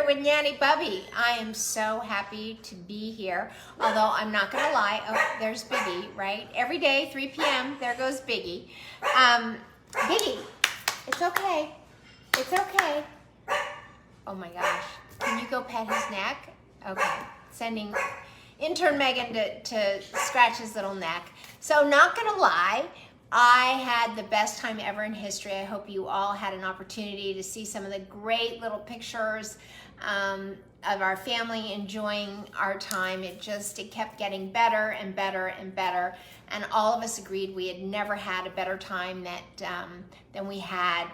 with Nanny Bubby. I am so happy to be here. Although I'm not gonna lie, oh, there's Biggie, right? Every day, 3 p.m., there goes Biggie. Biggie, it's okay. It's okay. Oh my gosh. Can you go pet his neck? Okay. Sending intern Megan to scratch his little neck. So not gonna lie, I had the best time ever in history. I hope you all had an opportunity to see some of the great little pictures of our family enjoying our time. It kept getting better and better and better. And all of us agreed we had never had a better time than we had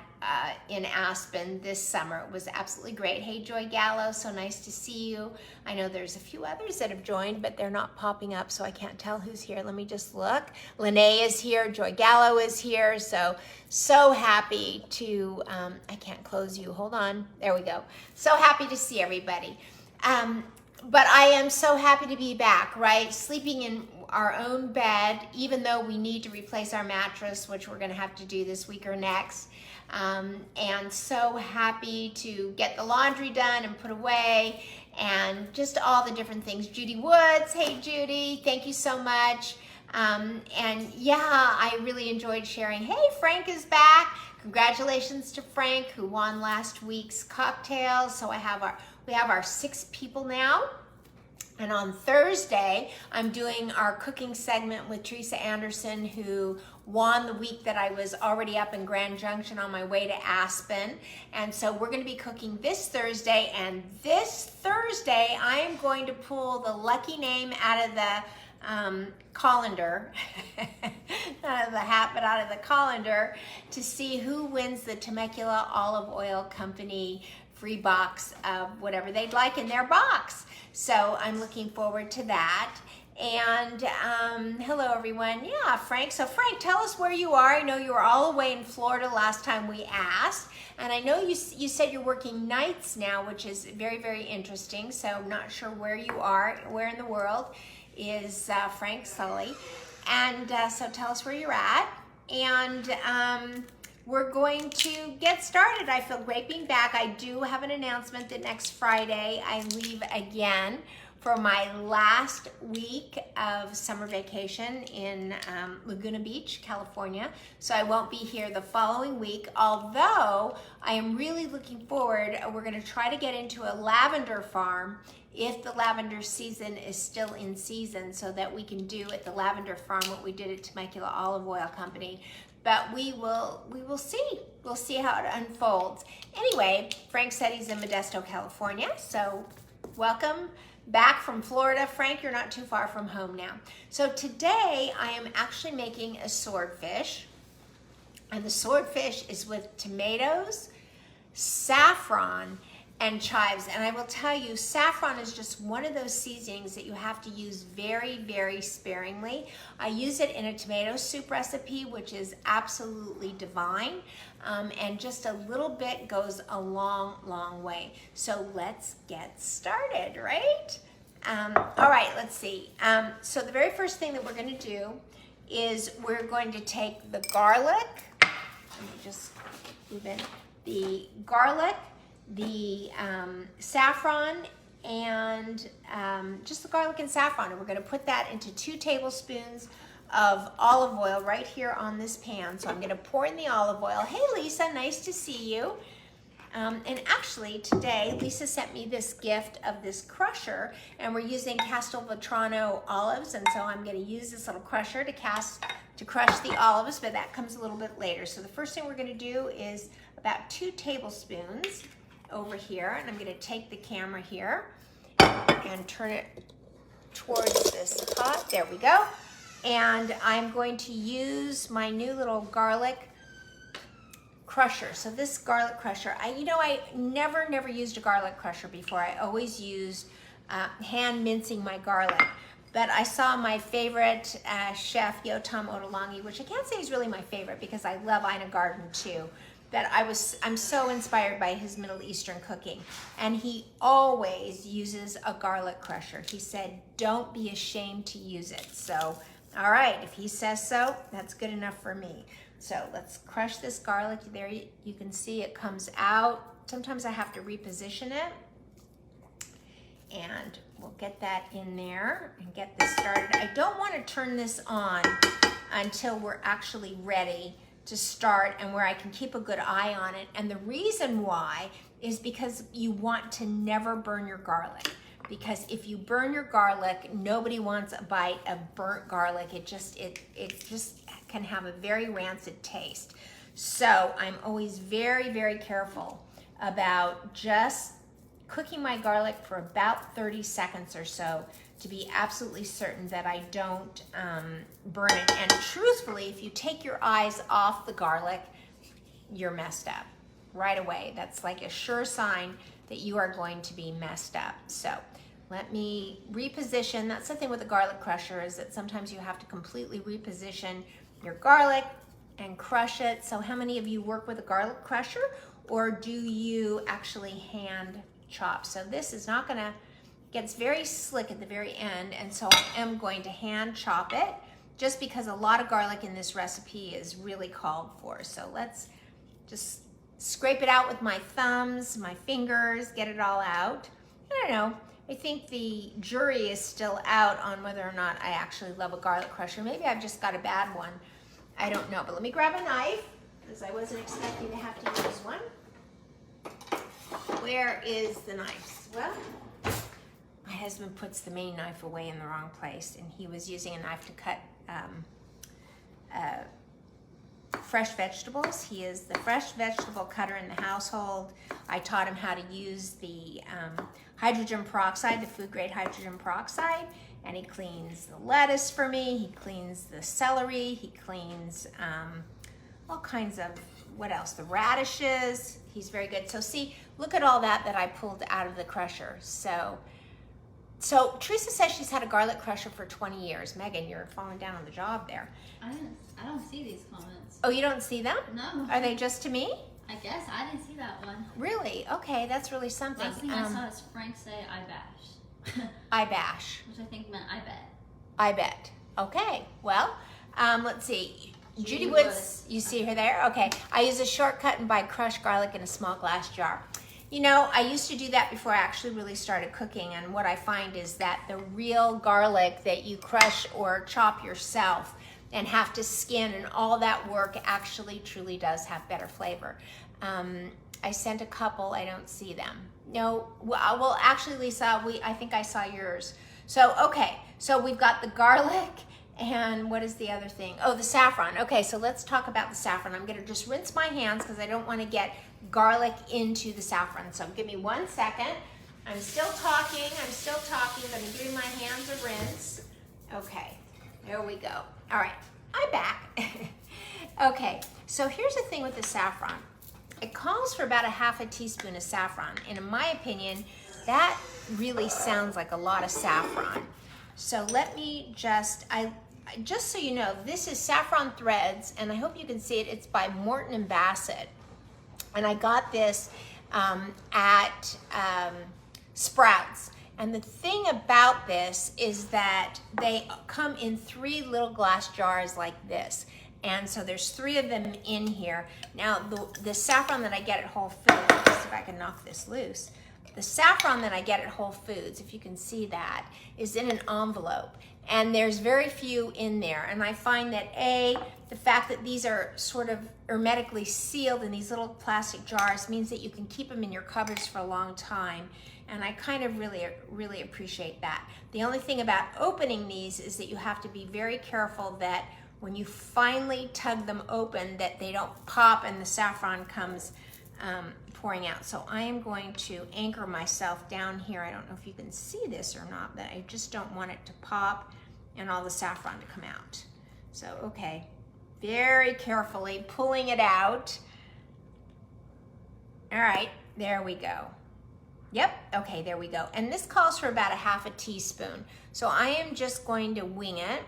in Aspen this summer. It was absolutely great. Hey, Joy Gallo, so nice to see you. I know there's a few others that have joined, but they're not popping up, so I can't tell who's here. Let me just look. Lene is here. Joy Gallo is here. So happy to, I can't close you. Hold on. There we go. So happy to see everybody. But I am so happy to be back, right? Sleeping in our own bed, even though we need to replace our mattress, which we're going to have to do this week or next. And so happy to get the laundry done and put away and just all the different things. Judy Woods, hey Judy, thank you so much. And yeah, I really enjoyed sharing. Hey, Frank is back. Congratulations to Frank, who won last week's cocktails. So we have our 6 people now. And on Thursday, I'm doing our cooking segment with Teresa Anderson, who won the week that I was already up in Grand Junction on my way to Aspen. And so we're going to be cooking this Thursday. And this Thursday, I am going to pull the lucky name out of the colander, not out of the hat, but out of the colander, to see who wins the Temecula Olive Oil Company free box of whatever they'd like in their box. So I'm looking forward to that. And hello everyone. Yeah, Frank. So Frank, tell us where you are. I know you were all the way in Florida last time we asked. And I know you said you're working nights now, which is very, very interesting. So I'm not sure where you are, where in the world is Frank Sully. And so tell us where you're at. And we're going to get started. I feel great being back. I do have an announcement that next Friday I leave again for my last week of summer vacation in Laguna Beach, California. So I won't be here the following week, although I am really looking forward. We're gonna try to get into a lavender farm if the lavender season is still in season, so that we can do at the lavender farm what we did at Temecula Olive Oil Company. But we will see. We'll see how it unfolds. Anyway, Frank said he's in Modesto, California. So welcome back from Florida. Frank, you're not too far from home now. So today I am actually making a swordfish. And the swordfish is with tomatoes, saffron, and chives. And I will tell you, saffron is just one of those seasonings that you have to use very, very sparingly. I use it in a tomato soup recipe, which is absolutely divine. And just a little bit goes a long, long way. So let's get started, right? All right, let's see. So the very first thing that we're gonna do is we're going to take the garlic. Let me just move in. The garlic, the saffron, and just the garlic and saffron. And we're gonna put that into 2 tablespoons of olive oil right here on this pan. So I'm gonna pour in the olive oil. Hey Lisa, nice to see you. And actually today, Lisa sent me this gift of this crusher, and we're using Castelvetrano olives, and so I'm gonna use this little crusher to crush the olives, but that comes a little bit later. So the first thing we're gonna do is about 2 tablespoons over here, and I'm gonna take the camera here and turn it towards this pot. There we go. And I'm going to use my new little garlic crusher. So this garlic crusher, I never used a garlic crusher before. I always used hand mincing my garlic. But I saw my favorite chef, Yotam Ottolenghi, which I can't say is really my favorite because I love Ina Garten too. But I'm so inspired by his Middle Eastern cooking. And he always uses a garlic crusher. He said, don't be ashamed to use it. So, all right, if he says so, that's good enough for me. So let's crush this garlic. There you can see it comes out. Sometimes I have to reposition it. And we'll get that in there and get this started. I don't want to turn this on until we're actually ready to start and where I can keep a good eye on it. And the reason why is because you want to never burn your garlic. Because if you burn your garlic, nobody wants a bite of burnt garlic. It just can have a very rancid taste. So I'm always very, very careful about just cooking my garlic for about 30 seconds or so to be absolutely certain that I don't burn it. And truthfully, if you take your eyes off the garlic, you're messed up right away. That's like a sure sign that you are going to be messed up. So let me reposition. That's the thing with the garlic crusher, is that sometimes you have to completely reposition your garlic and crush it. So how many of you work with a garlic crusher, or do you actually hand chop? So this is not gonna, gets very slick at the very end, and so I am going to hand chop it just because a lot of garlic in this recipe is really called for. So let's just scrape it out with my thumbs, my fingers, get it all out. I don't know, I think the jury is still out on whether or not I actually love a garlic crusher. Maybe I've just got a bad one. I don't know, but let me grab a knife because I wasn't expecting to have to use one. Where is the knife? Well, my husband puts the main knife away in the wrong place, and he was using a knife to cut fresh vegetables. He is the fresh vegetable cutter in the household. I taught him how to use the hydrogen peroxide, the food grade hydrogen peroxide, and he cleans the lettuce for me. He cleans the celery. He cleans all kinds of, what else? The radishes. He's very good. So see, look at all that I pulled out of the crusher. So Teresa says she's had a garlic crusher for 20 years. Megan, you're falling down on the job there. I don't see these comments. Oh, you don't see them? No. Are they just to me? I guess I didn't see that one. Really? Okay, that's really something. Last thing I saw is Frank say, "I bash." I bash. Which I think meant I bet. I bet. Okay, well, let's see. Judy Woods, you see her there? Okay, I use a shortcut and buy crushed garlic in a small glass jar. You know, I used to do that before I actually really started cooking, and what I find is that the real garlic that you crush or chop yourself and have to skin and all that work actually truly does have better flavor. I sent a couple, I don't see them. No, well actually Lisa, I think I saw yours. So, okay, so we've got the garlic, and what is the other thing? Oh, the saffron. Okay, so let's talk about the saffron. I'm gonna just rinse my hands because I don't wanna get garlic into the saffron. So give me 1 second. I'm still talking, but I'm giving my hands a rinse. Okay, there we go. All right, I'm back. Okay, so here's the thing with the saffron. It calls for about a half a teaspoon of saffron. And in my opinion, that really sounds like a lot of saffron. So let me just so you know, this is Saffron Threads, and I hope you can see it. It's by Morton and Bassett. And I got this at Sprouts. And the thing about this is that they come in 3 little glass jars like this. And so there's 3 of them in here. Now, the saffron that I get at Whole Foods, let's see if I can knock this loose. The saffron that I get at Whole Foods, if you can see that, is in an envelope. And there's very few in there. And I find that the fact that these are sort of hermetically sealed in these little plastic jars means that you can keep them in your cupboards for a long time. And I kind of really appreciate that. The only thing about opening these is that you have to be very careful that when you finally tug them open, that they don't pop and the saffron comes pouring out. So I am going to anchor myself down here. I don't know if you can see this or not, but I just don't want it to pop and all the saffron to come out. So, okay, very carefully pulling it out. All right, there we go. Yep, okay, there we go. And this calls for about a half a teaspoon. So I am just going to wing it.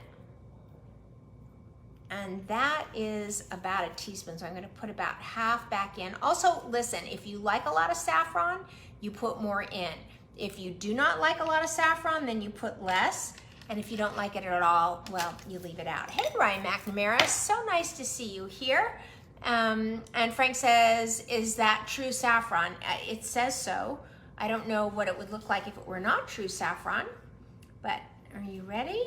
And that is about a teaspoon. So I'm gonna put about half back in. Also, listen, if you like a lot of saffron, you put more in. If you do not like a lot of saffron, then you put less. And if you don't like it at all, well, you leave it out. Hey, Brian McNamara, so nice to see you here. And Frank says, is that true saffron? It says so. I don't know what it would look like if it were not true saffron, but are you ready?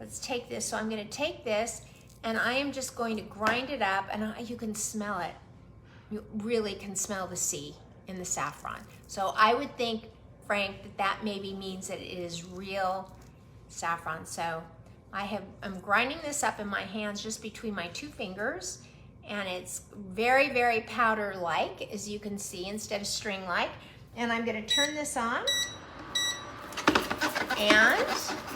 Let's take this. So I'm gonna take this and I am just going to grind it up, and you can smell it. You really can smell the sea in the saffron. So I would think, Frank, that maybe means that it is real saffron. So I'm grinding this up in my hands just between my 2 fingers, and it's very, very powder-like, as you can see, instead of string-like. And I'm gonna turn this on, and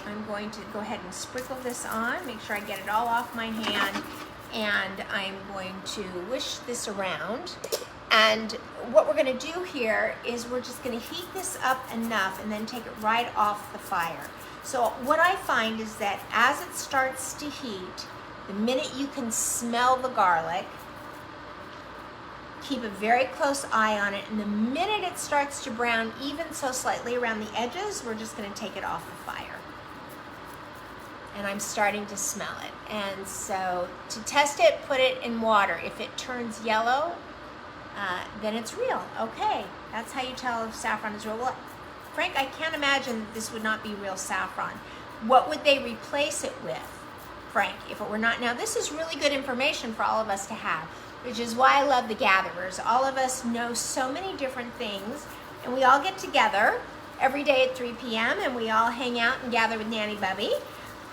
I'm going to go ahead and sprinkle this on, make sure I get it all off my hand, and I'm going to wish this around. And what we're gonna do here is we're just gonna heat this up enough and then take it right off the fire. So what I find is that as it starts to heat, the minute you can smell the garlic, keep a very close eye on it, and the minute it starts to brown, even so slightly around the edges, we're just gonna take it off the fire. And I'm starting to smell it. And so to test it, put it in water. If it turns yellow, then it's real. Okay, that's how you tell if saffron is real. Well, Frank, I can't imagine that this would not be real saffron. What would they replace it with, Frank, if it were not? Now, this is really good information for all of us to have, which is why I love the gatherers. All of us know so many different things, and we all get together every day at 3 p.m., and we all hang out and gather with Nanny Bubby,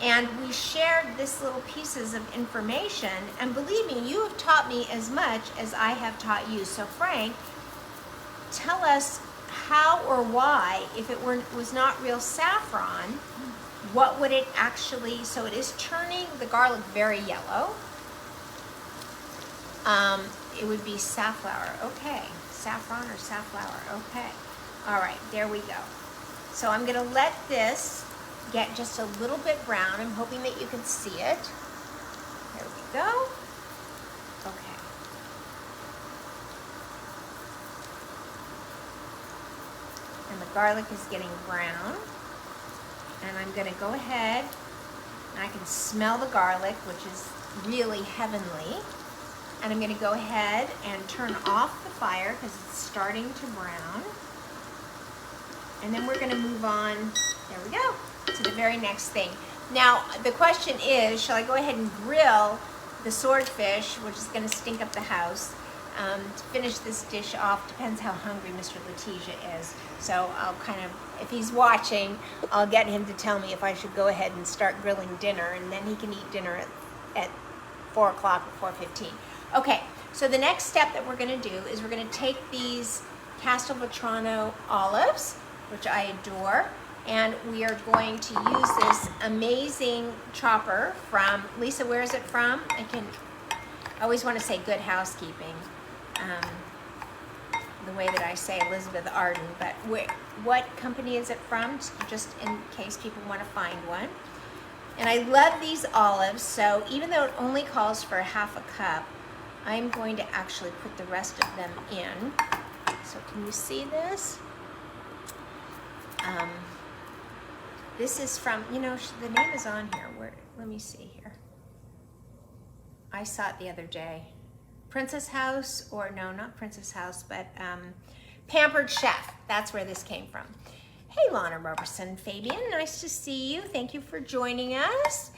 and we shared this little pieces of information, and believe me, you have taught me as much as I have taught you. So Frank, tell us how or why, if it was not real saffron, what would it actually, so it is turning the garlic very yellow. It would be safflower. Okay, saffron or safflower. Okay, all right, there we go. So I'm gonna let this get just a little bit brown. I'm hoping that you can see it. There we go. Okay. And the garlic is getting brown. And I'm gonna go ahead, and I can smell the garlic, which is really heavenly. And I'm gonna go ahead and turn off the fire because it's starting to brown. And then we're gonna move on, there we go, to the very next thing. Now, the question is, shall I go ahead and grill the swordfish, which is gonna stink up the house, to finish this dish off? Depends how hungry Mr. Letitia is. So I'll kind of, if he's watching, I'll get him to tell me if I should go ahead and start grilling dinner, and then he can eat dinner at 4 o'clock or 4:15. Okay, so the next step that we're gonna do is we're gonna take these Castelvetrano olives, which I adore, and we are going to use this amazing chopper from, Lisa, where is it from? I always want to say Good Housekeeping, the way that I say Elizabeth Arden, but what company is it from, just in case people want to find one. And I love these olives, so even though it only calls for ½ a cup, I'm going to actually put the rest of them in. So can you see this? This is from, you know, the name is on here. Let me see here. I saw it the other day. Princess House, or no, not Princess House, but Pampered Chef. That's where this came from. Hey, Lana Roberson, Fabian, nice to see you. Thank you for joining us.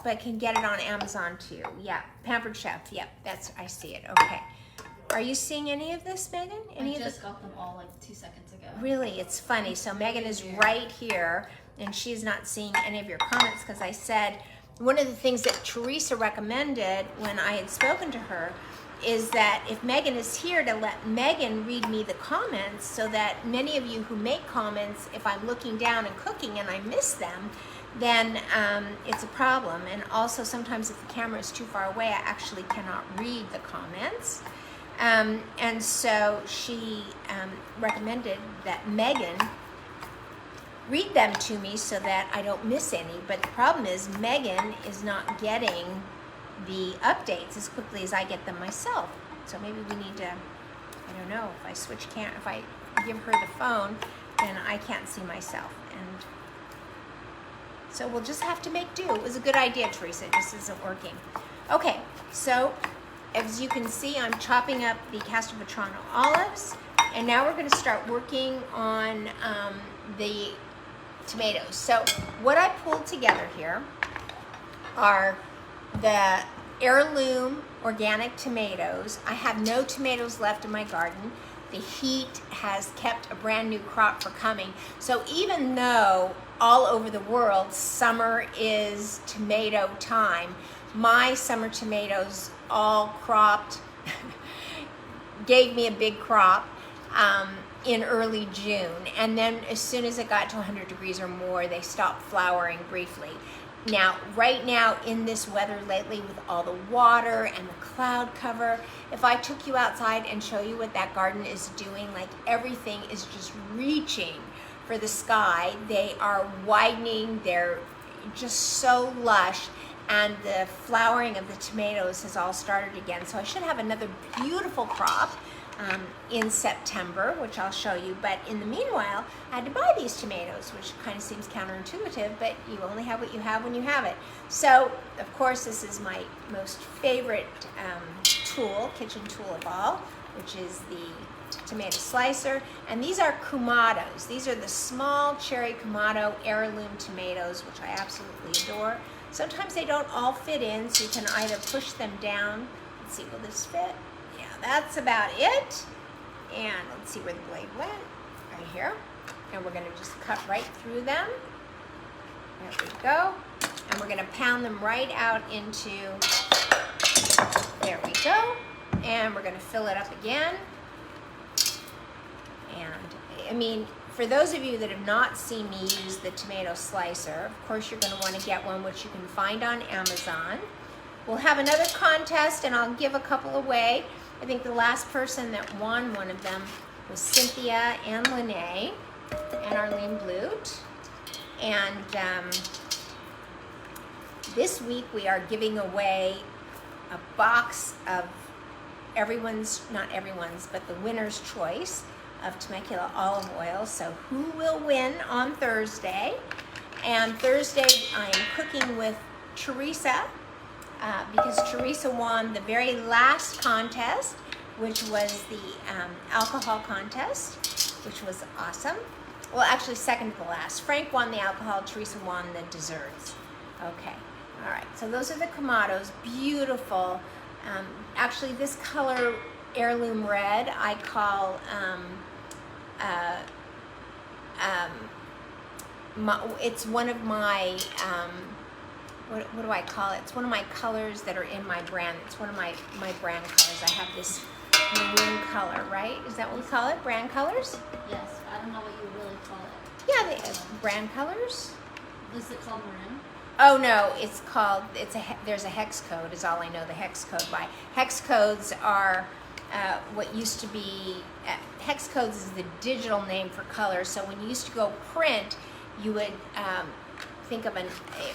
But can get it on Amazon too. Yeah, Pampered Chef. Yep, I see it. Okay. Are you seeing any of this, Megan? I just got them all like 2 seconds ago. Really, it's funny. So Megan is right here, and she's not seeing any of your comments because I said one of the things that Teresa recommended when I had spoken to her is that if Megan is here, to let Megan read me the comments, so that many of you who make comments, if I'm looking down and cooking and I miss them, then it's a problem. And also sometimes if the camera is too far away, I actually cannot read the comments. And so she recommended that Megan read them to me so that I don't miss any. But the problem is Megan is not getting the updates as quickly as I get them myself. So maybe we need to, I don't know, if I switch if I give her the phone, then I can't see myself. And so we'll just have to make do. It was a good idea, Teresa. It just isn't working. Okay, so as you can see, I'm chopping up the Castelvetrano olives, And now we're going to start working on the tomatoes. So what I pulled together here are the heirloom organic tomatoes. I have no tomatoes left in my garden. The heat has kept a brand new crop for coming. So even though all over the world summer is tomato time, my summer tomatoes all cropped, gave me a big crop in early June. And then as soon as it got to 100 degrees or more, they stopped flowering briefly. Now, right now in this weather lately with all the water and the cloud cover, if I took you outside and show you what that garden is doing, like everything is just reaching for the sky. They are widening, they're just so lush, and the flowering of the tomatoes has all started again. So I should have another beautiful crop in September, which I'll show you. But in the meanwhile, I had to buy these tomatoes, which kind of seems counterintuitive, but you only have what you have when you have it. So, of course, this is my most favorite tool, kitchen tool of all, which is the tomato slicer. And these are Kumatos. These are the small cherry Kumato heirloom tomatoes, which I absolutely adore. Sometimes they don't all fit in, so you can either push them down. Let's see, will this fit? Yeah, that's about it. And let's see where the blade went. Right here. And we're going to just cut right through them. There we go. And we're going to pound them right out into, there we go. And we're going to fill it up again. And, I mean, for those of you that have not seen me use the tomato slicer, of course you're going to want to get one, which you can find on Amazon. We'll have another contest, and I'll give a couple away. I think the last person that won one of them was Cynthia and Lene and Arlene Blute. And this week we are giving away a box of everyone's, not everyone's, but the winner's choice of Temecula olive oil. So who will win on Thursday? And Thursday I am cooking with Teresa because Teresa won the very last contest, which was the alcohol contest, which was awesome. Well, actually second to the last. Frank won the alcohol, Teresa won the desserts. Okay, all right, so those are the Kumatos, beautiful. Actually this color, heirloom red, I call it's one of my what do I call it? It's one of my colors that are in my brand. It's one of my brand colors. I have this maroon color, right? Is that what we call it? Brand colors? Yes, I don't know what you really call it. Yeah, brand colors. Is it called maroon? Oh no, it's called, there's a hex code is all I know the hex code by. Hex codes are what used to be, hex codes is the digital name for color. So when you used to go print, you would think of it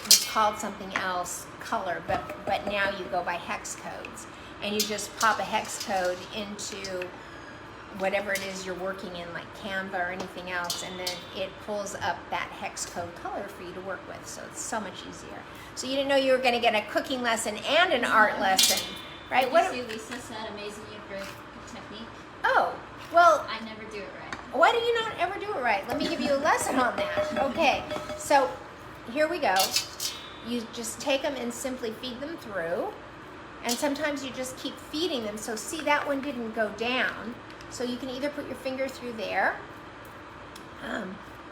was called something else, color, but now you go by hex codes. And you just pop a hex code into whatever it is you're working in, like Canva or anything else, and then it pulls up that hex code color for you to work with. So it's so much easier. So you didn't know you were going to get a cooking lesson and an art lesson, right? Did you see Lisa said amazing great technique? Oh, well, I never do it right. why do you not ever do it right? Let me give you a lesson on that. Okay, so here we go. You just take them and simply feed them through. And sometimes you just keep feeding them. So see, that one didn't go down. So you can either put your finger through there,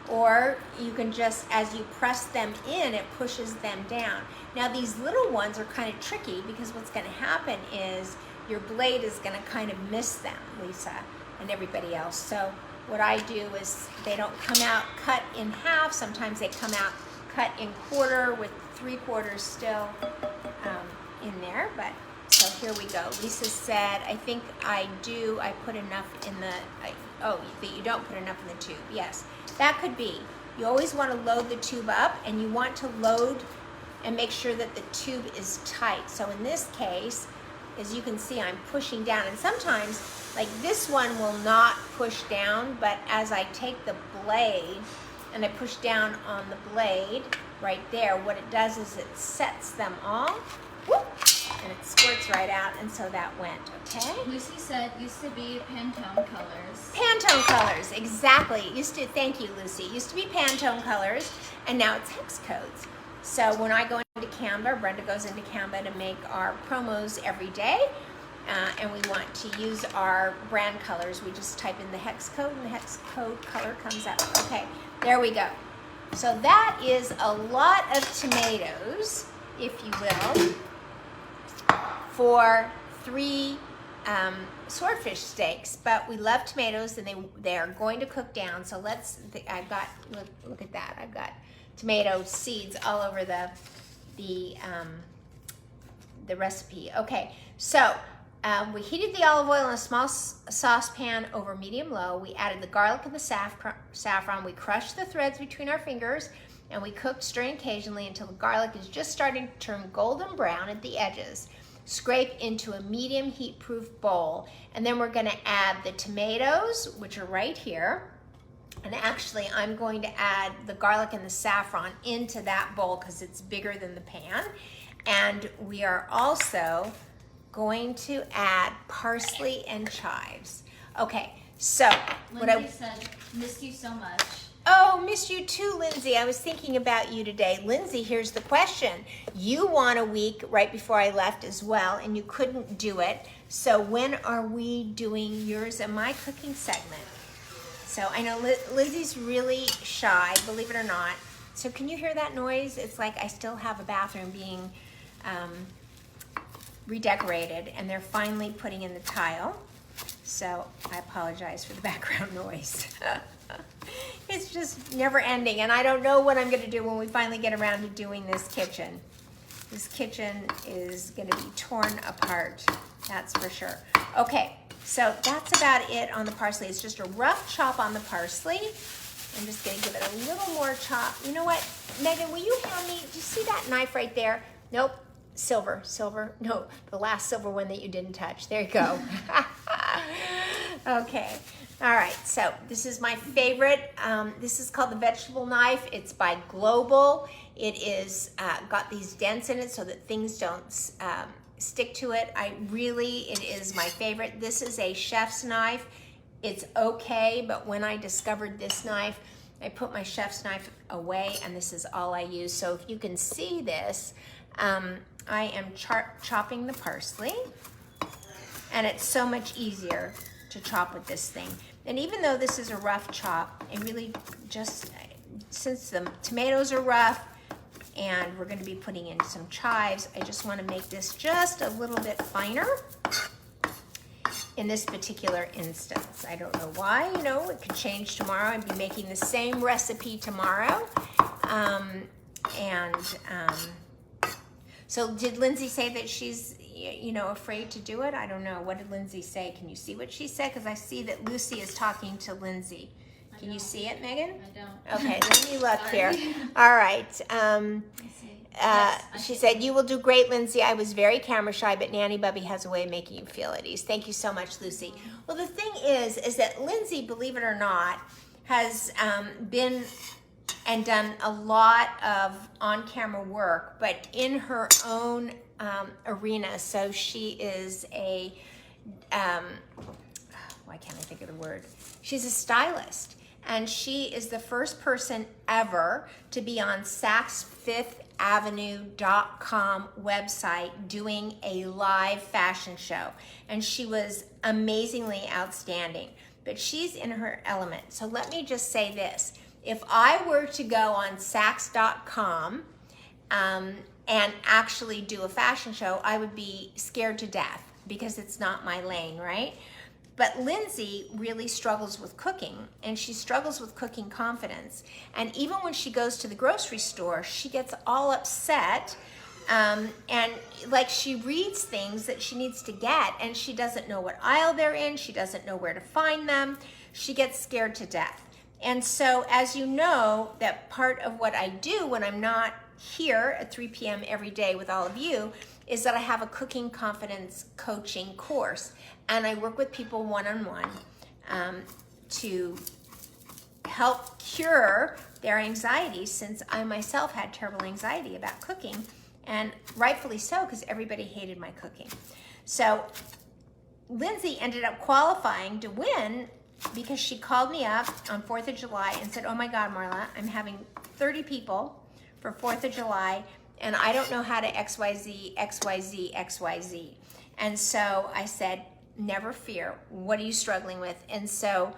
or you can just, as you press them in, it pushes them down. Now these little ones are kind of tricky because what's going to happen is your blade is going to kind of miss them, Lisa, and everybody else. So what I do is they don't come out cut in half. Sometimes they come out cut in quarter with 3/4 still in there, but so here we go. Lisa said, I think I put enough in the, that you don't put enough in the tube. Yes, that could be. You always want to load the tube up, and you want to load and make sure that the tube is tight. So in this case, as you can see, I'm pushing down, and sometimes, like this one will not push down, but as I take the blade and I push down on the blade right there, what it does is it sets them all. Whoop. and it squirts right out, and so that went, okay? Lucy said used to be Pantone colors. Pantone colors, exactly. Thank you, Lucy. It used to be Pantone colors, and now it's hex codes. So when I go into Canva, Brenda goes into Canva to make our promos every day, and we want to use our brand colors. We just type in the hex code, and the hex code color comes up. Okay, there we go. So that is a lot of tomatoes, if you will, for 3 swordfish steaks. But we love tomatoes, and they are going to cook down. So I've got, look at that. I've got tomato seeds all over the recipe. Okay, so we heated the olive oil in a small saucepan over medium-low. We added the garlic and the saffron. We crushed the threads between our fingers, and we cooked, stirring occasionally until the garlic is just starting to turn golden brown at the edges. Scrape into a medium heat-proof bowl, and then we're going to add the tomatoes, which are right here. And actually, I'm going to add the garlic and the saffron into that bowl because it's bigger than the pan. And we are also going to add parsley and chives. Okay, so Lindsay said, missed you so much. Oh, missed you too, Lindsay. I was thinking about you today. Lindsay, here's the question. You won a week right before I left as well, and you couldn't do it. So when are we doing yours and my cooking segment? So I know Lindsay's really shy, believe it or not. So can you hear that noise? It's like I still have a bathroom being redecorated, and they're finally putting in the tile. So I apologize for the background noise. It's just never ending, and I don't know what I'm gonna do when we finally get around to doing this kitchen. This kitchen is gonna be torn apart, that's for sure. Okay, so that's about it on the parsley. It's just a rough chop on the parsley. I'm just gonna give it a little more chop. You know what, Megan, will you hand me, do you see that knife right there? Nope, silver, no, the last silver one that you didn't touch. There you go. Okay, all right, so this is my favorite. This is called the vegetable knife. It's by Global. It is got these dents in it so that things don't stick to it. It is my favorite. This is a chef's knife. It's okay, but when I discovered this knife, I put my chef's knife away, and this is all I use. So if you can see this, I am chopping the parsley, and it's so much easier to chop with this thing. And even though this is a rough chop, it really just, since the tomatoes are rough and we're going to be putting in some chives, I just want to make this just a little bit finer in this particular instance. I don't know why, you know, it could change tomorrow. I'd be making the same recipe tomorrow. So did Lindsay say that she's, you know, afraid to do it? I don't know. What did Lindsay say? Can you see what she said? Because I see that Lucy is talking to Lindsay. Can you see it, Megan? I don't. Okay, let me look here. All right. She said, you will do great, Lindsay. I was very camera shy, but Nanny Bubby has a way of making you feel at ease. Thank you so much, Lucy. Well, the thing is that Lindsay, believe it or not, has been and done a lot of on-camera work, but in her own arena. So she is a, why can't I think of the word? She's a stylist, and she is the first person ever to be on SaksFifthAvenue.com website doing a live fashion show, and she was amazingly outstanding, but she's in her element. So let me just say this. If I were to go on Saks.com and actually do a fashion show, I would be scared to death because it's not my lane, right? But Lindsay really struggles with cooking, and she struggles with cooking confidence. And even when she goes to the grocery store, she gets all upset and like she reads things that she needs to get, and she doesn't know what aisle they're in. She doesn't know where to find them. She gets scared to death. And so, as you know, that part of what I do when I'm not here at 3 p.m. every day with all of you is that I have a cooking confidence coaching course, and I work with people one-on-one to help cure their anxiety, since I myself had terrible anxiety about cooking, and rightfully so, because everybody hated my cooking. So Lindsay ended up qualifying to win because she called me up on 4th of July and said, oh my God, Marla, I'm having 30 people for 4th of July, and I don't know how to XYZ, XYZ, XYZ. And so I said, never fear, what are you struggling with? And so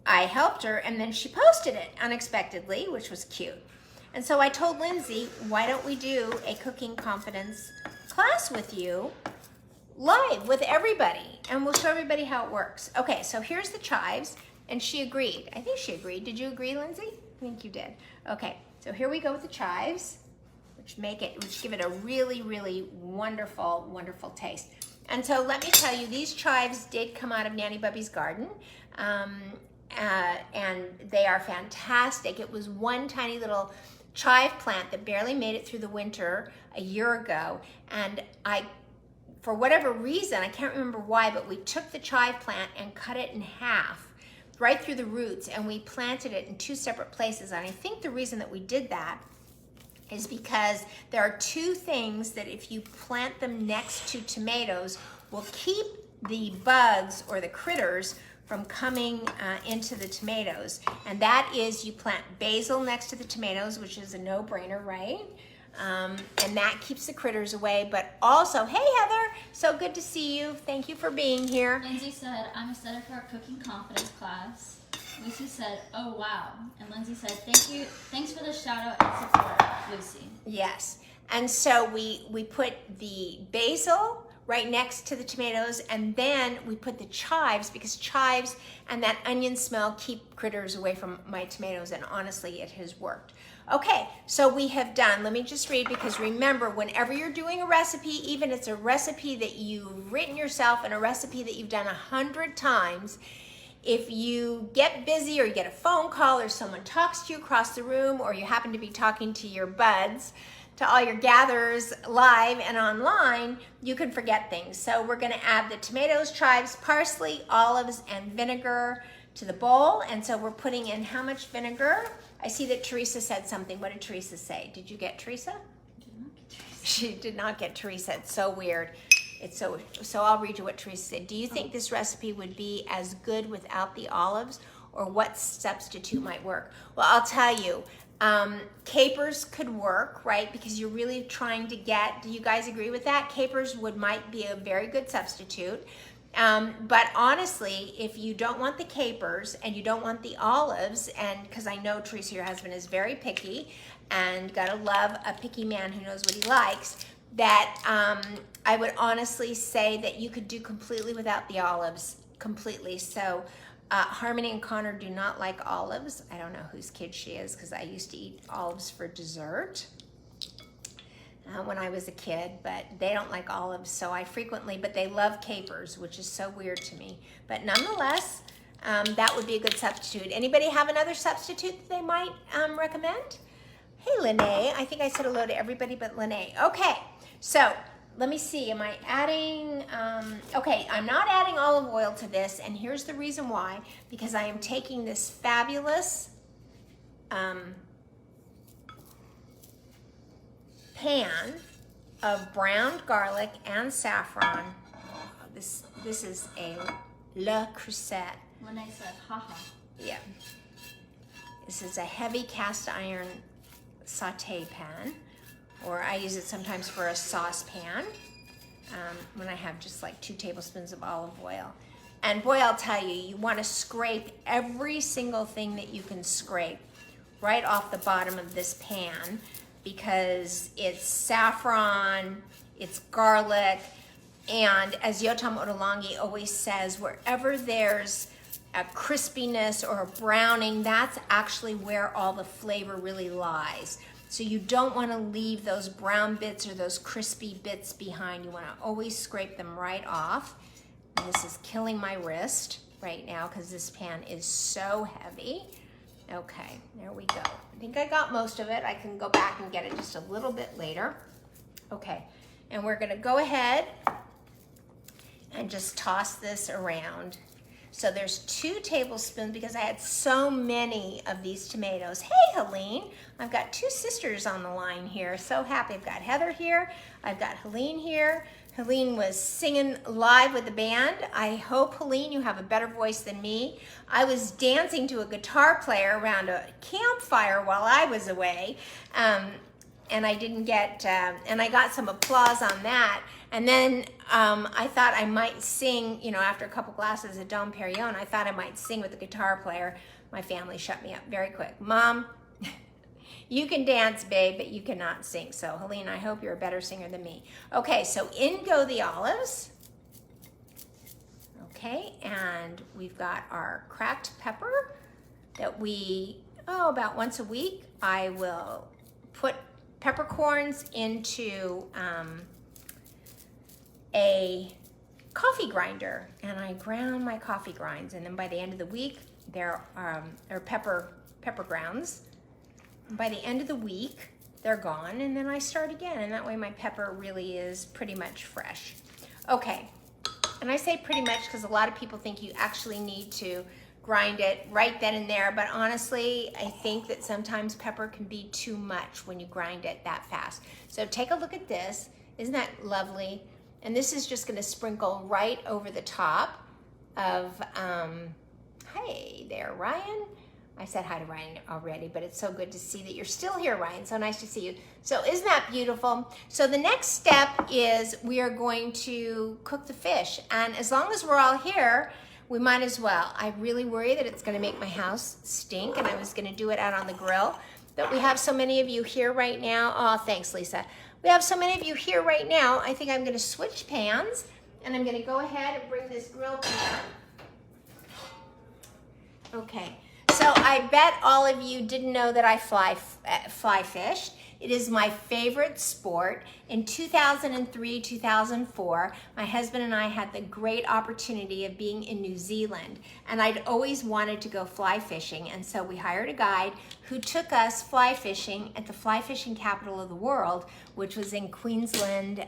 I helped her, and then she posted it unexpectedly, which was cute. And so I told Lindsay, why don't we do a cooking confidence class with you live with everybody, and we'll show everybody how it works. Okay, so here's the chives, and she agreed. I think she agreed. Did you agree, Lindsay? I think you did. Okay, so here we go with the chives, which give it a really, really wonderful, wonderful taste. And so let me tell you, these chives did come out of Nanny Bubby's garden, and they are fantastic. It was one tiny little chive plant that barely made it through the winter a year ago, and for whatever reason, I can't remember why, but we took the chive plant and cut it in half right through the roots, and we planted it in 2 separate places. And I think the reason that we did that is because there are 2 things that if you plant them next to tomatoes will keep the bugs or the critters from coming into the tomatoes. And that is, you plant basil next to the tomatoes, which is a no-brainer, right? And that keeps the critters away. But also, hey Heather, so good to see you. Thank you for being here. Lindsay said, I'm excited for our cooking confidence class. Lucy said, oh wow. And Lindsay said, thank you. Thanks for the shout out and support, Lucy. Yes. And so we put the basil right next to the tomatoes, and then we put the chives, because chives and that onion smell keep critters away from my tomatoes, and honestly, it has worked. Okay, so we have done, let me just read, because remember, whenever you're doing a recipe, even if it's a recipe that you've written yourself and a recipe that you've done 100 times, if you get busy or you get a phone call or someone talks to you across the room, or you happen to be talking to your buds, to all your gatherers live and online, you can forget things. So we're gonna add the tomatoes, chives, parsley, olives, and vinegar to the bowl. And so we're putting in how much vinegar? I see that Teresa said something. What did Teresa say? Did you get Teresa? She did not get Teresa. It's so weird. It's so I'll read you what Teresa said. Do you think this recipe would be as good without the olives, or what substitute might work? Well, I'll tell you, capers could work, right? Because you're really trying to get, do you guys agree with that? Capers might be a very good substitute. But honestly, if you don't want the capers and you don't want the olives, and because I know Teresa, your husband, is very picky, and gotta love a picky man who knows what he likes, that I would honestly say that you could do completely without the olives, completely. So Harmony and Connor do not like olives. I don't know whose kid she is, because I used to eat olives for dessert when I was a kid, but they don't like olives, so I frequently, but they love capers, which is so weird to me. But nonetheless, that would be a good substitute. Anybody have another substitute that they might recommend? Hey, Lene, I think I said hello to everybody but Lene. Okay, so let me see, am I adding, okay, I'm not adding olive oil to this, and here's the reason why, because I am taking this fabulous pan of browned garlic and saffron. This is a Le Creuset. When I said, haha. Yeah. This is a heavy cast iron saute pan, or I use it sometimes for a saucepan when I have just like 2 tablespoons of olive oil. And boy, I'll tell you, you want to scrape every single thing that you can scrape right off the bottom of this pan, because it's saffron, it's garlic, and as Yotam Ottolenghi always says, wherever there's a crispiness or a browning, that's actually where all the flavor really lies. So you don't want to leave those brown bits or those crispy bits behind. You want to always scrape them right off. And this is killing my wrist right now because this pan is so heavy. Okay, there we go. I think I got most of it. I can go back and get it just a little bit later. Okay, and we're gonna go ahead and just toss this around. So there's 2 tablespoons because I had so many of these tomatoes. Hey, Helene, I've got 2 sisters on the line here. So happy. I've got Heather here. I've got Helene here. Helene was singing live with the band. I hope, Helene, you have a better voice than me. I was dancing to a guitar player around a campfire while I was away. And I didn't get, and I got some applause on that. And then I thought I might sing, you know, after a couple glasses of Dom Perignon, I thought I might sing with the guitar player. My family shut me up very quick. Mom, you can dance, babe, but you cannot sing. So, Helene, I hope you're a better singer than me. Okay, so in go the olives. Okay, and we've got our cracked pepper that we, about once a week, I will put peppercorns into a coffee grinder, and I ground my coffee grinds, and then by the end of the week, they're pepper grounds. By the end of the week, they're gone, and then I start again, and that way my pepper really is pretty much fresh. Okay, and I say pretty much because a lot of people think you actually need to grind it right then and there, but honestly, I think that sometimes pepper can be too much when you grind it that fast. So take a look at this. Isn't that lovely? And this is just gonna sprinkle right over the top of, hey there, Ryan. I said hi to Ryan already, but it's so good to see that you're still here, Ryan. So nice to see you. So isn't that beautiful? So the next step is we are going to cook the fish. And as long as we're all here, we might as well. I really worry that it's gonna make my house stink, and I was gonna do it out on the grill. But we have so many of you here right now. Oh, thanks, Lisa. We have so many of you here right now. I think I'm gonna switch pans, and I'm gonna go ahead and bring this grill pan. Okay. So I bet all of you didn't know that I fly fish. It is my favorite sport. In 2003, 2004, my husband and I had the great opportunity of being in New Zealand, and I'd always wanted to go fly fishing, and so we hired a guide who took us fly fishing at the fly fishing capital of the world, which was in Queensland,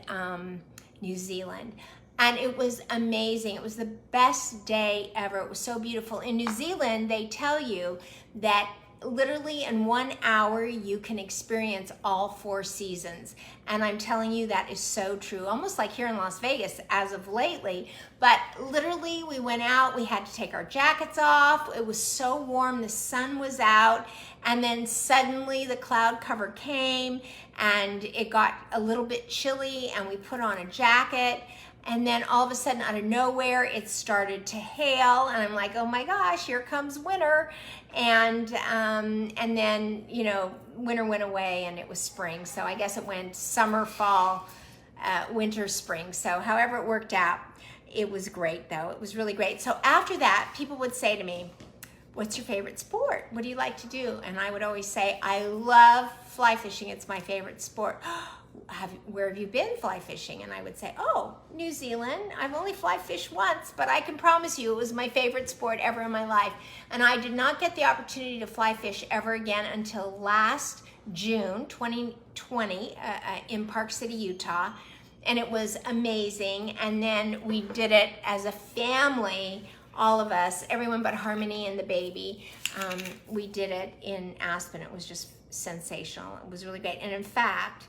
New Zealand. And it was amazing. It was the best day ever. It was so beautiful. In New Zealand, they tell you that literally in 1 hour, you can experience all 4 seasons. And I'm telling you, that is so true. Almost like here in Las Vegas as of lately. But literally, we went out, we had to take our jackets off. It was so warm, the sun was out. And then suddenly the cloud cover came and it got a little bit chilly, and we put on a jacket. And then all of a sudden, out of nowhere, it started to hail, and I'm like, oh my gosh, here comes winter. And then, you know, winter went away and it was spring. So I guess it went summer, fall, winter, spring. So however it worked out, it was great though. It was really great. So after that, people would say to me, what's your favorite sport? What do you like to do? And I would always say, I love fly fishing. It's my favorite sport. Where have you been fly fishing? And I would say, oh, New Zealand. I've only fly fished once, but I can promise you it was my favorite sport ever in my life. And I did not get the opportunity to fly fish ever again until last June 2020 in Park City, Utah. And it was amazing. And then we did it as a family, all of us, everyone but Harmony and the baby. We did it in Aspen. It was just sensational. It was really great. And in fact,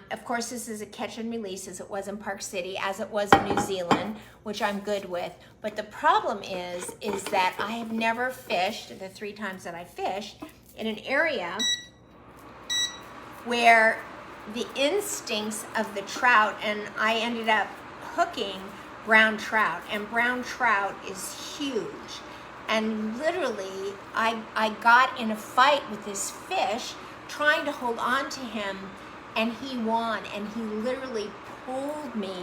of course, this is a catch and release, as it was in Park City, as it was in New Zealand, which I'm good with. But the problem is that I have never fished, the 3 times that I fished, in an area where the instincts of the trout, and I ended up hooking brown trout, and brown trout is huge. And literally, I got in a fight with this fish, trying to hold on to him, and he won, and he literally pulled me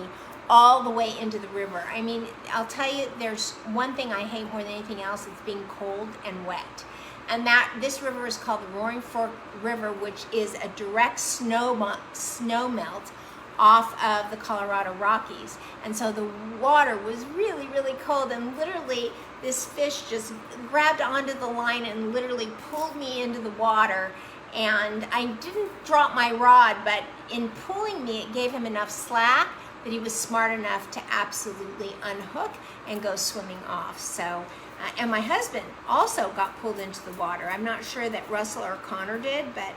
all the way into the river. I mean, I'll tell you, there's one thing I hate more than anything else, it's being cold and wet. And this river is called the Roaring Fork River, which is a direct snow melt off of the Colorado Rockies. And so the water was really, really cold, and literally this fish just grabbed onto the line and literally pulled me into the water. And I didn't drop my rod, but in pulling me, it gave him enough slack that he was smart enough to absolutely unhook and go swimming off. So, and my husband also got pulled into the water. I'm not sure that Russell or Connor did, but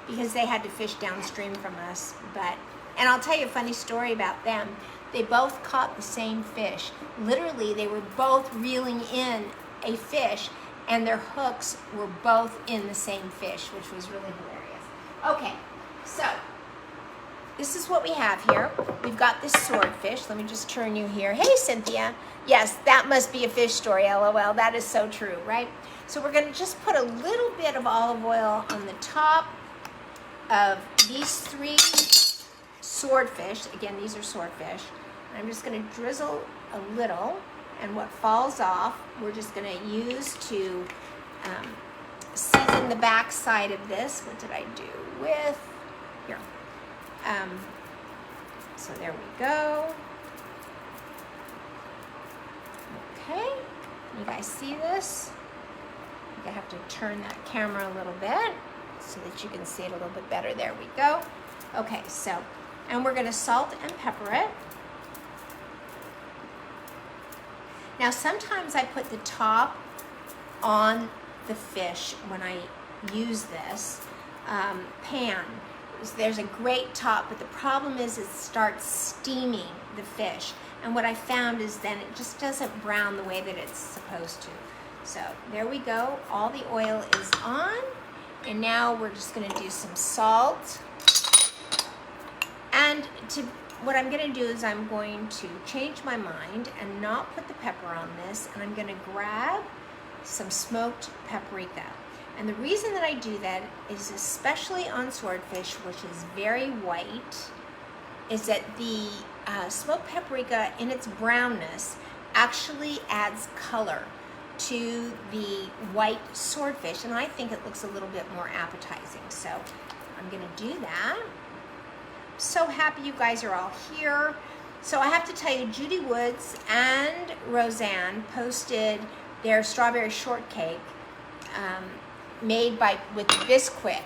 because they had to fish downstream from us. But, and I'll tell you a funny story about them. They both caught the same fish. Literally, they were both reeling in a fish, and their hooks were both in the same fish, which was really hilarious. Okay, so this is what we have here. We've got this swordfish. Let me just turn you here. Hey, Cynthia. Yes, that must be a fish story, LOL. That is so true, right? So we're going to just put a little bit of olive oil on the top of these 3 swordfish. Again, these are swordfish. And I'm just going to drizzle a little, and what falls off, we're just going to use to season the back side of this. What did I do with? Here. So there we go. Okay, you guys see this? I have to turn that camera a little bit so that you can see it a little bit better. There we go. Okay, so, and we're gonna salt and pepper it. Now sometimes I put the top on the fish when I use this pan. There's a great top, but the problem is it starts steaming the fish. And what I found is then it just doesn't brown the way that it's supposed to. So there we go, all the oil is on. And now we're just gonna do some salt. And what I'm gonna do is I'm going to change my mind and not put the pepper on this, and I'm gonna grab some smoked paprika. And the reason that I do that is, especially on swordfish, which is very white, is that the smoked paprika in its brownness actually adds color to the white swordfish, and I think it looks a little bit more appetizing. So I'm gonna do that. So happy you guys are all here. So I have to tell you, Judy Woods and Roseanne posted their strawberry shortcake made with Bisquick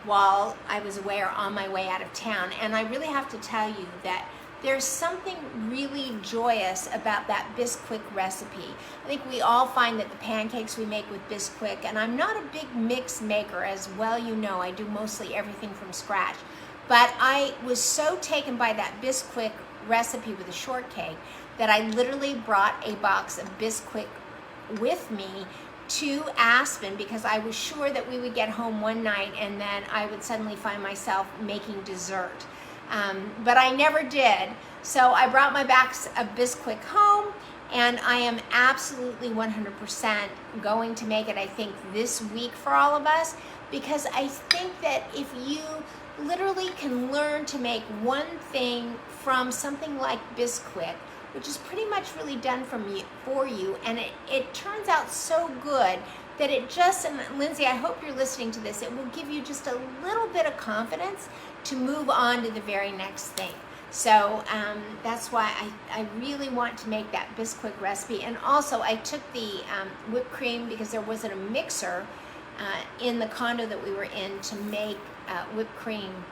while I was away or on my way out of town. And I really have to tell you that there's something really joyous about that Bisquick recipe. I think we all find that the pancakes we make with Bisquick, and I'm not a big mix maker, as well you know, I do mostly everything from scratch. But I was so taken by that Bisquick recipe with the shortcake that I literally brought a box of Bisquick with me to Aspen, because I was sure that we would get home one night and then I would suddenly find myself making dessert. But I never did. So I brought my box of Bisquick home, and I am absolutely 100% going to make it, I think, this week for all of us, because I think that if you literally can learn to make one thing from something like Bisquick, which is pretty much really done for you, and it turns out so good that it just, and Lindsay, I hope you're listening to this, it will give you just a little bit of confidence to move on to the very next thing. So that's why I really want to make that Bisquick recipe. And also I took the whipped cream, because there wasn't a mixer in the condo that we were in to make whipped cream.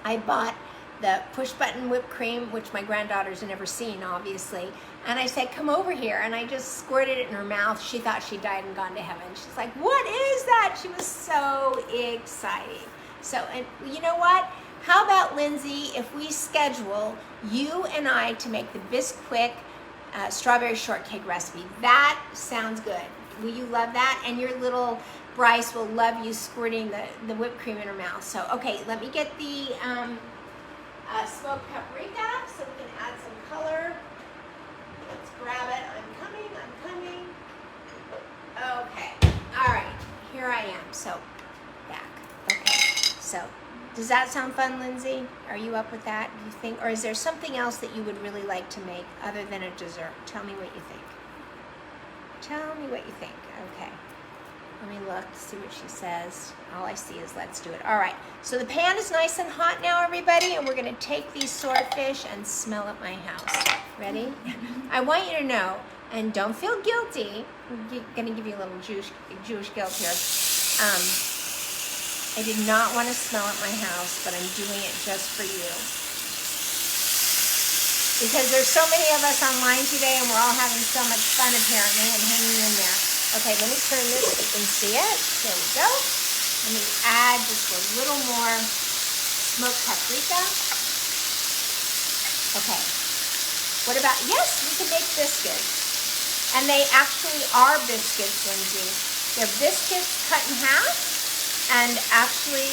I bought the push button whipped cream, which my granddaughter's never seen, obviously. And I said, come over here. And I just squirted it in her mouth. She thought she died and gone to heaven. She's like, what is that? She was so excited. So, and you know what? How about, Lindsay, if we schedule you and I to make the Bisquick strawberry shortcake recipe? That sounds good. Will you love that? And your little Bryce will love you squirting the whipped cream in her mouth. So, okay, let me get the smoked paprika so we can add some color. Let's grab it. I'm coming. Okay, all right, here I am. So, back. Okay, so does that sound fun, Lindsay? Are you up with that, do you think? Or is there something else that you would really like to make other than a dessert? Tell me what you think. Tell me what you think. Okay. Let me look to see what she says. All I see is let's do it. All right, so the pan is nice and hot now, everybody, and we're gonna take these swordfish and smell at my house. Ready? I want you to know, and don't feel guilty. I'm gonna give you a little Jewish guilt here. I did not want to smell at my house, but I'm doing it just for you. because there's so many of us online today and we're all having so much fun apparently and hanging in there. Okay, let me turn this so you can see it. There we go. Let me add just a little more smoked paprika. Okay. What about, yes, we can make biscuits. And they actually are biscuits, Lindsay. They're biscuits cut in half, and actually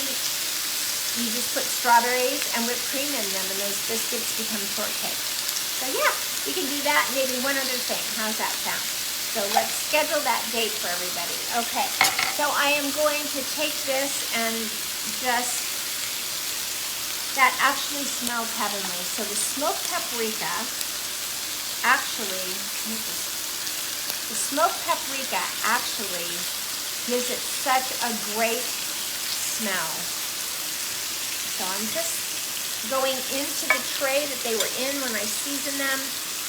you just put strawberries and whipped cream in them, and those biscuits become shortcake. So yeah, we can do that. Maybe one other thing. How's that sound? So let's schedule that date for everybody. Okay, so I am going to take this and just, that actually smells heavenly. So the smoked paprika, actually, the smoked paprika actually gives it such a great smell. So I'm just going into the tray that they were in when I seasoned them,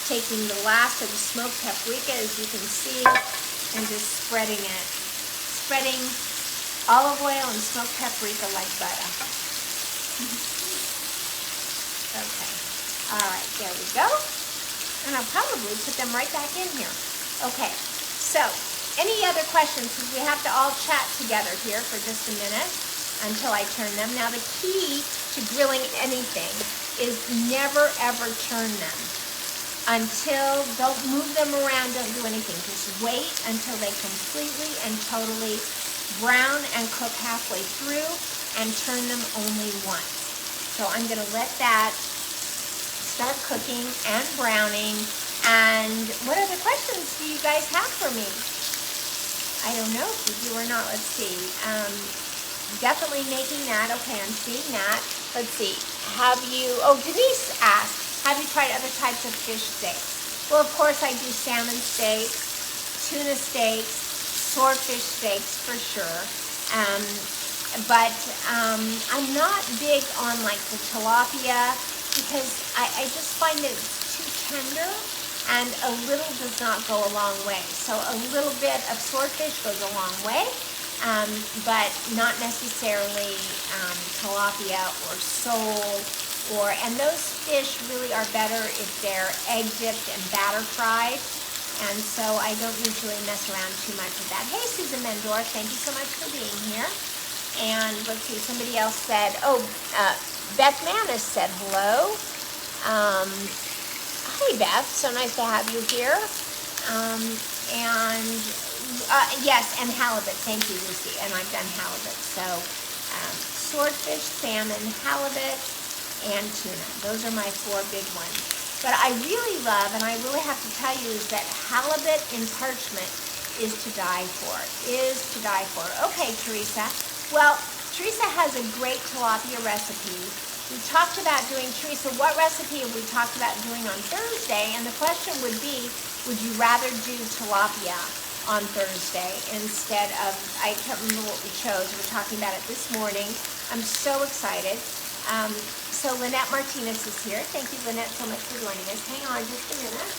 taking the last of the smoked paprika, as you can see, and just spreading it. Spreading olive oil and smoked paprika like butter. Okay. All right, there we go. And I'll probably put them right back in here. Okay, so any other questions? Because we have to all chat together here for just a minute until I turn them. Now the key to grilling anything is never ever turn them until, don't move them around, don't do anything. Just wait until they completely and totally brown and cook halfway through, and turn them only once. So I'm gonna let that start cooking and browning. And what other questions do you guys have for me? I don't know if you do or not. Let's see. Definitely making that. Okay, I'm seeing that. Let's see. Have you, oh, Denise asked, have you tried other types of fish steaks? Well, of course I do salmon steaks, tuna steaks, swordfish steaks for sure. But I'm not big on like the tilapia, because I just find that it's too tender, and a little does not go a long way. So a little bit of swordfish goes a long way, but not necessarily tilapia or sole, and those fish really are better if they're egg dipped and batter fried. And so I don't usually mess around too much with that. Hey, Susan Mendor, thank you so much for being here. And let's see, somebody else said, oh, Beth Manis said hello. Hey Beth, so nice to have you here. Yes, and halibut, thank you Lucy, and I've done halibut. So swordfish, salmon, halibut, and tuna. Those are my 4 big ones. But I really love, and I really have to tell you, is that halibut in parchment is to die for, Okay, Teresa. Well, Teresa has a great tilapia recipe. We talked about doing, Teresa, what recipe have we talked about doing on Thursday? And the question would be, would you rather do tilapia on Thursday instead of, I can't remember what we chose. We were talking about it this morning. I'm so excited. So Lynette Martinez is here. Thank you, Lynette, so much for joining us. Hang on just a minute.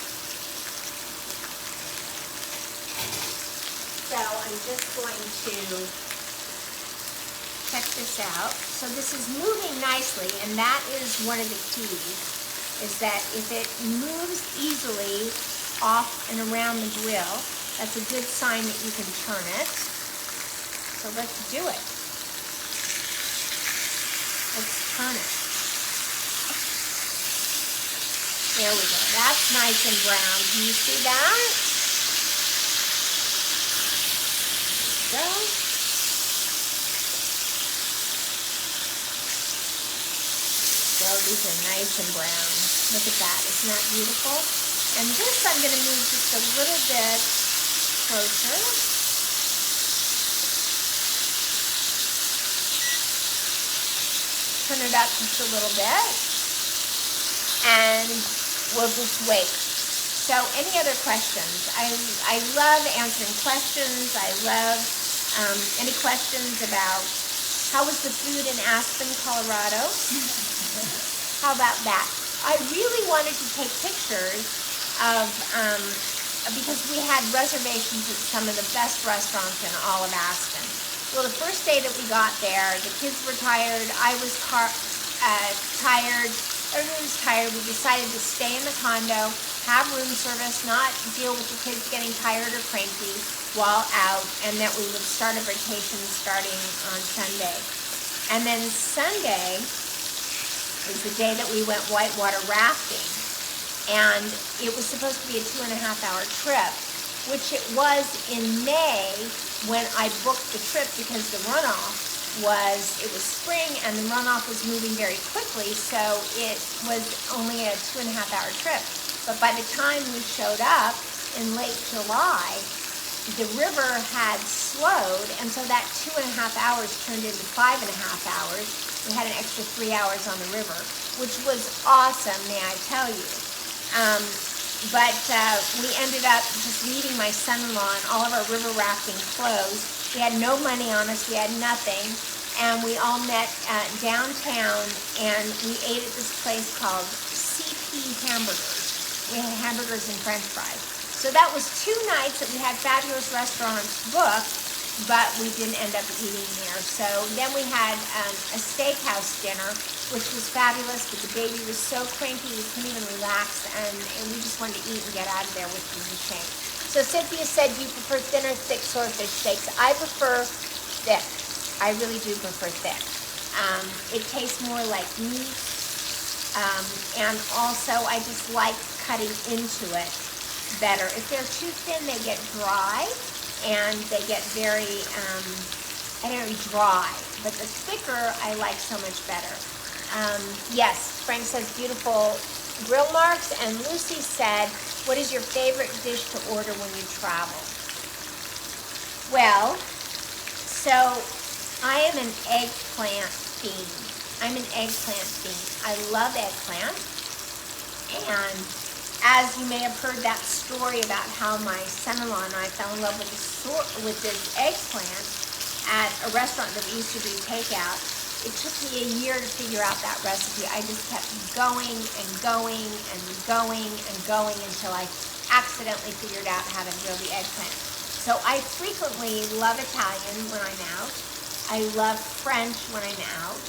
So I'm just going to check this out. So this is moving nicely, and that is one of the keys, is that if it moves easily off and around the grill, that's a good sign that you can turn it. So let's do it. Let's turn it. There we go. That's nice and brown. Can you see that? There we go. So these are nice and brown. Look at that. Isn't that beautiful? And this I'm going to move just a little bit closer. Turn it up just a little bit. And we'll just wait. So any other questions? I love answering questions. I love any questions about how was the food in Aspen, Colorado? How about that? I really wanted to take pictures of, because we had reservations at some of the best restaurants in all of Aspen. Well, the first day that we got there, the kids were tired, I was tired, everybody was tired. We decided to stay in the condo, have room service, not deal with the kids getting tired or cranky while out, and that we would start a vacation starting on Sunday. And then Sunday is the day that we went whitewater rafting. And it was supposed to be a 2.5-hour trip, which it was in May when I booked the trip, because the runoff it was spring and the runoff was moving very quickly, so it was only a 2.5-hour trip. But by the time we showed up in late July, the river had slowed, and so that 2.5 hours turned into 5.5 hours. We had an extra 3 hours on the river, which was awesome, may I tell you. But we ended up just meeting my son-in-law, and all of our river rafting closed. We had no money on us, we had nothing, and we all met downtown, and we ate at this place called CP Hamburgers. We had hamburgers and french fries. So that was 2 nights that we had fabulous restaurants booked, but we didn't end up eating there. So then we had a steakhouse dinner, which was fabulous, but the baby was so cranky we couldn't even relax, and we just wanted to eat and get out of there, which was a shame. So Cynthia said, do you prefer thin or thick swordfish steaks? I prefer thick. I really do prefer thick. It tastes more like meat, and also I just like cutting into it better. If they're too thin, they get dry, and they get very, I don't know, dry. But the thicker, I like so much better. Yes, Frank says beautiful grill marks, and Lucy said, what is your favorite dish to order when you travel? Well, so I am an eggplant fiend. I'm an eggplant fiend. I love eggplant, and as you may have heard that story about how my son-in-law and I fell in love with this eggplant at a restaurant that we used to do takeout, it took me a year to figure out that recipe. I just kept going and going and going and going until I accidentally figured out how to grill the eggplant. So I frequently love Italian when I'm out. I love French when I'm out.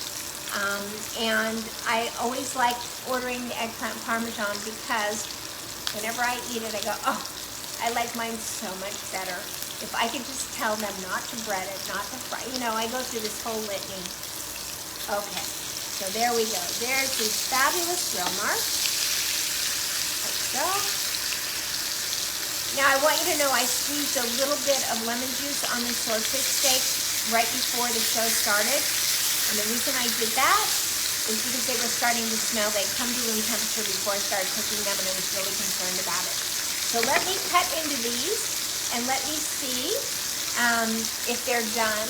And I always like ordering the eggplant parmesan, because whenever I eat it, I go, oh, I like mine so much better. If I could just tell them not to bread it, not to fry, I go through this whole litany. Okay, so there we go. There's these fabulous grill marks. Like so. Now I want you to know I squeezed a little bit of lemon juice on the swordfish steak right before the show started. And the reason I did that is because they were starting to smell. They'd come to room temperature before I started cooking them, and I was really concerned about it. So let me cut into these, and let me see if they're done.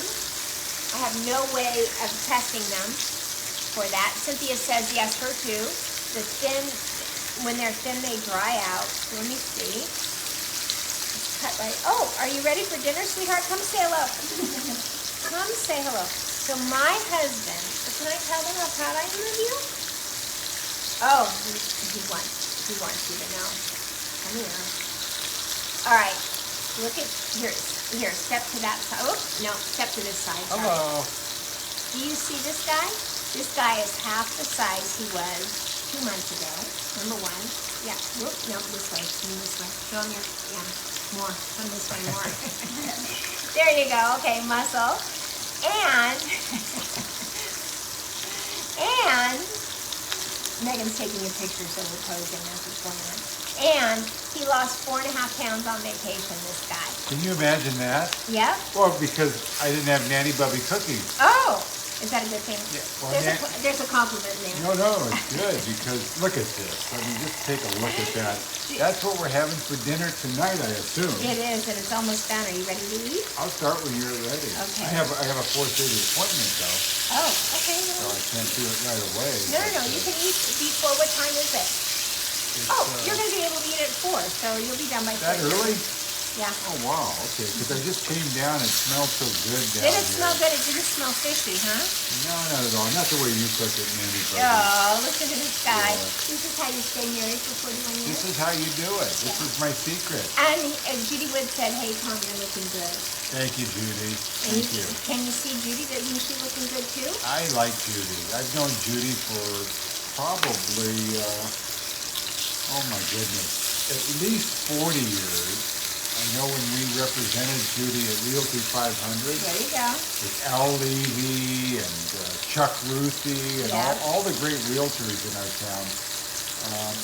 I have no way of testing them for that. Cynthia says, yes, her too. The thin, when they're thin, they dry out. So let me see. Cut right. Oh, are you ready for dinner, sweetheart? Come say hello. Come say hello. So my husband, can I tell them how proud I am of you? Oh, he wants you to know. Come here. All right. Look at, here, step to that side. Oh, no, step to this side. Sorry. Hello. Do you see this guy? This guy is half the size he was 2 months ago, number one. Yeah, whoop, no, this way, come this way. Show him your, yeah, more, come this way more. There you go, okay, muscle. And Megan's taking a picture, so we're posing as it's going on. And he lost 4.5 pounds on vacation, this guy. Can you imagine that? Yep. Well, because I didn't have Nanny Bubby cooking. Oh, is that a good thing? Yeah, well, there's a compliment there. No, it's good, because look at this. I mean, just take a look at that. That's what we're having for dinner tonight, I assume. It is, and it's almost done. Are you ready to eat? I'll start when you're ready. Okay. I have a 4:30 appointment, though. Oh, okay. So I can't do it right away. No. You can eat before. What time is it? You're going to be able to eat at 4, so you'll be done by 4. That early? Yeah. Oh, wow. Okay, because I just came down and it smelled so good down Did it here. smell good? It didn't smell fishy, huh? No, not at all. Not the way you cook it, Nanny Bubby. Oh, listen to this guy. Yeah. This is how you stay married for 41 years. This is how you do it. This is my secret. And Judy Wood said, hey, Tom, you're looking good. Thank you, Judy. And Thank you. Can you see Judy? Isn't she looking good, too? I like Judy. I've known Judy for probably, oh my goodness, at least 40 years. I know when we represented Judy at Realty 500. There you go. With Al Levy and Chuck Ruthie and Yes. all the great realtors in our town.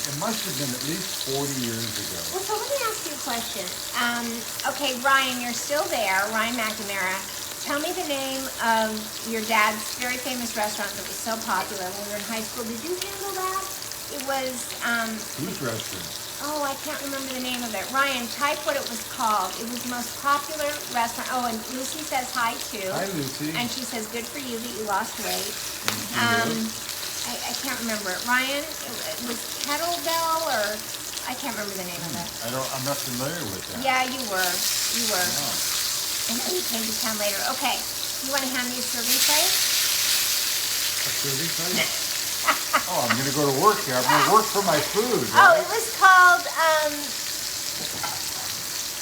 It must have been at least 40 years ago. Well, so let me ask you a question. Okay, Ryan, you're still there, Ryan McNamara. Tell me the name of your dad's very famous restaurant that was so popular when we were in high school. Did you handle that? It was, Whose restaurant? oh, I can't remember the name of it. Ryan, type what it was called. It was the most popular restaurant. Oh, and Lucy says hi, too. Hi, Lucy. And she says, good for you that you lost weight. Thank you. I can't remember it. Ryan, it was Kettlebell or I can't remember the name of it. I'm not familiar with that. Yeah, you were. You were. Oh. I know you came to town later. Okay, you want to hand me a serving plate? A serving plate? Oh, I'm going to go to work here. I'm going to work for my food. Oh, Right? it was called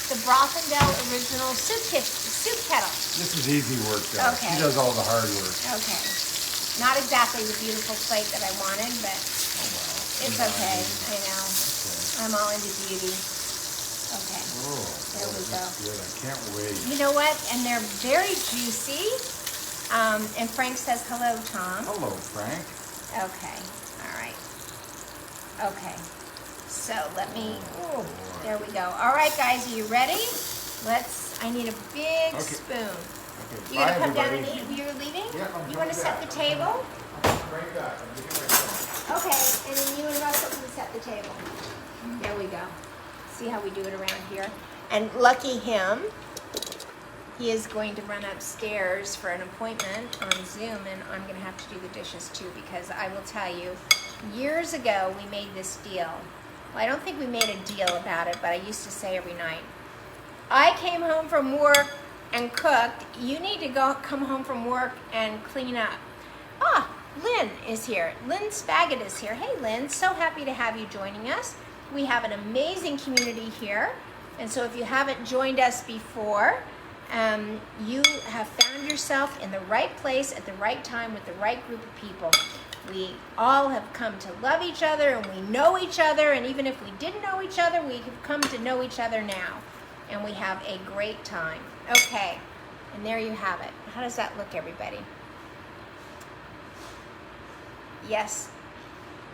the Brothendell Original Soup Kettle. This is easy work, though. Okay. She does all the hard work. Okay. Not exactly the beautiful plate that I wanted, but Oh, well. it's okay. I know. Okay. I'm all into beauty. Okay. Oh, There we this go. is good. I can't wait. You know what? And they're very juicy. And Frank says hello, Tom. Hello, Frank. Okay. All right. Okay. So let me. Oh, boy. There we go. All right, guys. Are you ready? I need a big Okay. spoon. Okay. You gonna Bye, come down everybody. and eat? You're leaving? Yeah, I'm You want to coming set back. the table? Right back. I'm getting my phone. Okay. And then you and Russell can set the table. There we go. See how we do it around here? And lucky him, he is going to run upstairs for an appointment on Zoom, and I'm going to have to do the dishes too, because I will tell you, years ago we made this deal. Well, I don't think we made a deal about it, but I used to say every night, I came home from work and cooked. You need to come home from work and clean up. Ah, Lynn is here. Lynn Spaggett is here. Hey, Lynn, so happy to have you joining us. We have an amazing community here. And so if you haven't joined us before, you have found yourself in the right place at the right time with the right group of people. We all have come to love each other, and we know each other, and even if we didn't know each other, we have come to know each other now. And we have a great time. Okay, and there you have it. How does that look, everybody? Yes.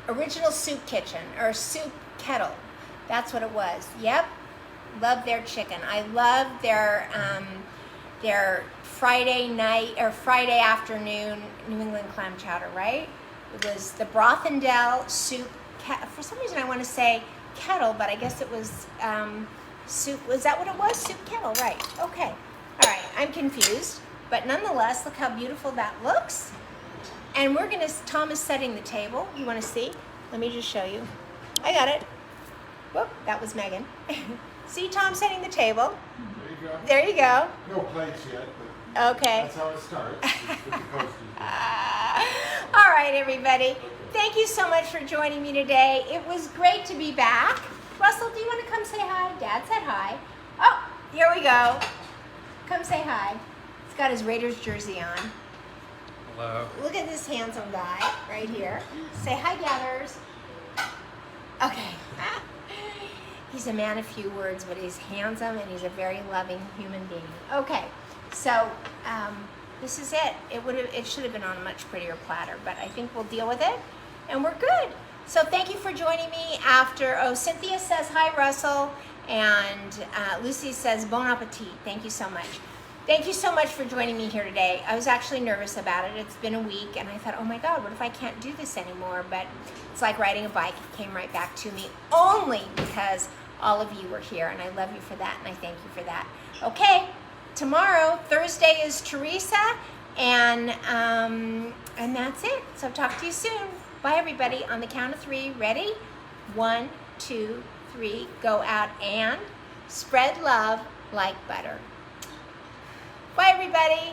Original Soup Kitchen, or Soup Kettle. That's what it was. Yep. Love their chicken. I love their Friday night or Friday afternoon New England clam chowder, right? It was the Brothendell soup. For some reason I want to say kettle, but I guess it was soup. Was that what it was? Soup kettle, right. Okay. All right. I'm confused. But nonetheless, look how beautiful that looks. And we're going to, Tom is setting the table. You want to see? Let me just show you. I got it. Whoop, that was Megan. See Tom setting the table? There you go. There you go. No plates yet, but Okay. that's how it starts. With the coasters. All right, everybody. Thank you so much for joining me today. It was great to be back. Russell, do you want to come say hi? Dad said hi. Oh, here we go. Come say hi. He's got his Raiders jersey on. Hello. Look at this handsome guy right here. Say hi, Gathers. Okay. He's a man of few words, but he's handsome and he's a very loving human being. Okay, so this is it. It should have been on a much prettier platter, but I think we'll deal with it, and we're good. So thank you for joining me after. Oh, Cynthia says hi, Russell, and Lucy says bon appetit. Thank you so much. Thank you so much for joining me here today. I was actually nervous about it. It's been a week, and I thought, oh my God, what if I can't do this anymore? But it's like riding a bike. It came right back to me only because all of you were here, and I love you for that, and I thank you for that. Okay, tomorrow, Thursday, is Teresa, and that's it. So talk to you soon. Bye, everybody. On the count of 3, ready? 1, 2, 3. Go out and spread love like butter. Bye, everybody.